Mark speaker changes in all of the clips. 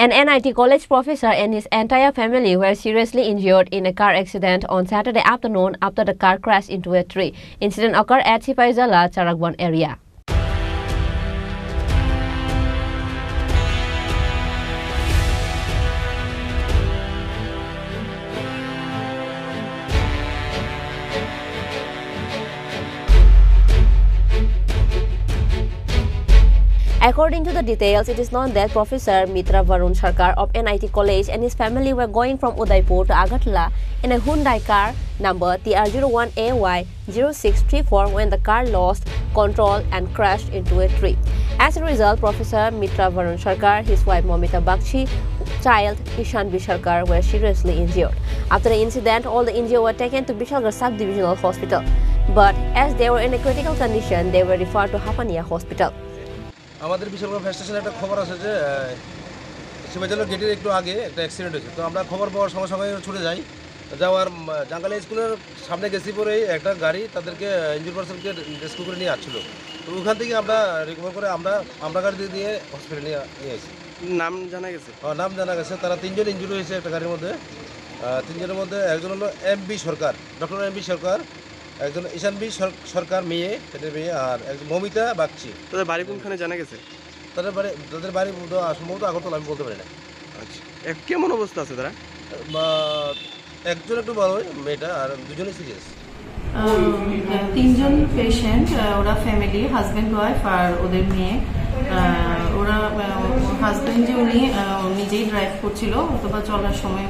Speaker 1: An NIT college professor and his entire family were seriously injured in a car accident on Saturday afternoon after the car crashed into a tree. Incident occurred at Sipaizala, Charagban area. According to the details, it is known that Professor Mitra Varun Sarkar of NIT College and his family were going from Udaipur to Agartala in a Hyundai car number TR01AY0634 when the car lost control and crashed into a tree. As a result, Professor Mitra Varun Sarkar, his wife Momita Bakshi, child Ishanvi Sarkar were seriously injured. After the incident, all the injured were taken to Bishalgarh Sub-Divisional Hospital. But as they were in a critical condition, they were referred to Hapania Hospital.
Speaker 2: আমাদের Bishalgarh fire স্টেশনে একটা খবর আছে যে সিপাইজলা গেটের একটু আগে একটা অ্যাক্সিডেন্ট হয়েছে। তো আমরা খবর পাওয়ার সঙ্গে সঙ্গে ছুটে যাই, যাওয়ার জাঙ্গালা স্কুলের সামনে গেছি পরেই একটা গাড়ি তাদেরকে ইনজুর পার্সনকে রেস্কিউ করে নিয়ে আসছিল। তো ওখান থেকে আমরা রিকভার করে আমরা গাড়ি দিয়ে হসপিটালে নিয়ে আসি।
Speaker 3: নাম জানা গেছে?
Speaker 2: নাম জানা গেছে, তারা তিনজন ইনজুরি হয়েছে একটা গাড়ির মধ্যে। তিনজনের মধ্যে একজন হলো এমবি সরকার, ডক্টর এমবি সরকার, একজন ঈশানবি সরকার মেয়ে, আর একজন মমিতা বাগচি।
Speaker 3: তাদের বাড়ি কোনখানে জানা গেছে?
Speaker 2: তাদের বাড়ি সম্ভবত আগরতলা, আমি বলতে পারি না।
Speaker 3: আচ্ছা, কেমন অবস্থা আছে তারা?
Speaker 2: একজন একটু বড়, মেয়েটা, আর দুজনই সিরিয়াস।
Speaker 4: তিনজন পেশেন্ট, ওরা ফ্যামিলি, হাজব্যান্ড ওয়াইফ আর ওদের মেয়ে। ওরা হাজব্যান্ড যে উনি নিজেই ড্রাইভ করছিল, অথবা চলার সময়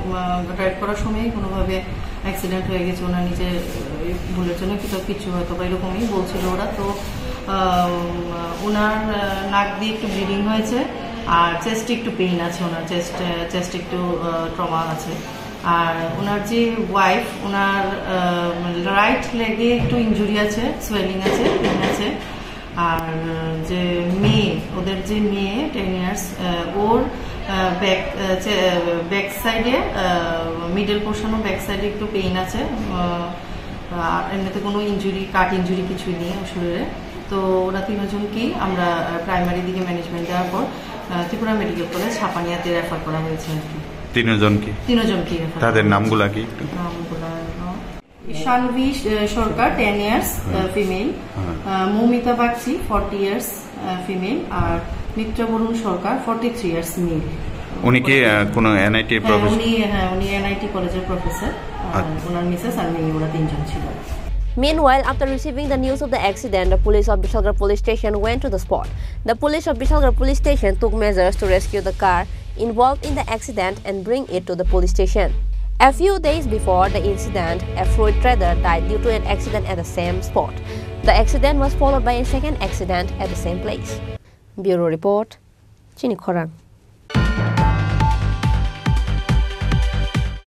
Speaker 4: ড্রাইভ করার সময় কোনোভাবে অ্যাক্সিডেন্ট হয়ে গেছে, ওনার নিজে ভুলের জন্য কিছু হয়তো বা এরকমই বলছিল ওরা। তো ওনার নাক দিয়ে একটু ব্লিডিং হয়েছে আর চেস্টে একটু পেইন আছে, ওনার চেস্টে একটু ট্রমা আছে। আর ওনার যে ওয়াইফ, ওনার রাইট লেগে একটু ইনজুরি আছে, সোয়েলিং আছে, পেইন আছে। আর যে মেয়ে, ওদের যে মেয়ে 10 ইয়ার্স, ওর ব্যাক সাইডে, মিডল পোর্শনও ব্যাক সাইডে একটু পেইন আছে। আর এমনিতে কোনো ইনজুরি, কাট ইনজুরি কিছুই নেই শরীরে। তো ওরা তিনজনকেই আমরা প্রাইমারি দিকে ম্যানেজমেন্ট দেওয়ার পর ত্রিপুরা মেডিকেল কলেজ হাপানিয়াতে রেফার করা হয়েছে আর কি।
Speaker 5: তিনজনকে তাদের নামগুলা কি?
Speaker 4: Ishanvi Sarkar 10 years female, Moumita Bagchi 40 years female, আর মিত্র বরুণ সরকার 43 ইয়ার্স মেল।
Speaker 5: উনি কি কোন এনআইটি প্রফেসর?
Speaker 4: উনি এনআইটি কলেজের প্রফেসর, ওনার মিসেস আর মেয়ে, ওরা তিনজন ছিল।
Speaker 1: Meanwhile, after receiving the news of the accident, the police of Bishalgarh Police Station went to the spot. The police of Bishalgarh Police Station took measures to rescue the car involved in the accident and bring it to the police station. A few days before the incident, a fruit trader died due to an accident at the same spot. The accident was followed by a second accident at the same place. Bureau Report, Chini Khorang.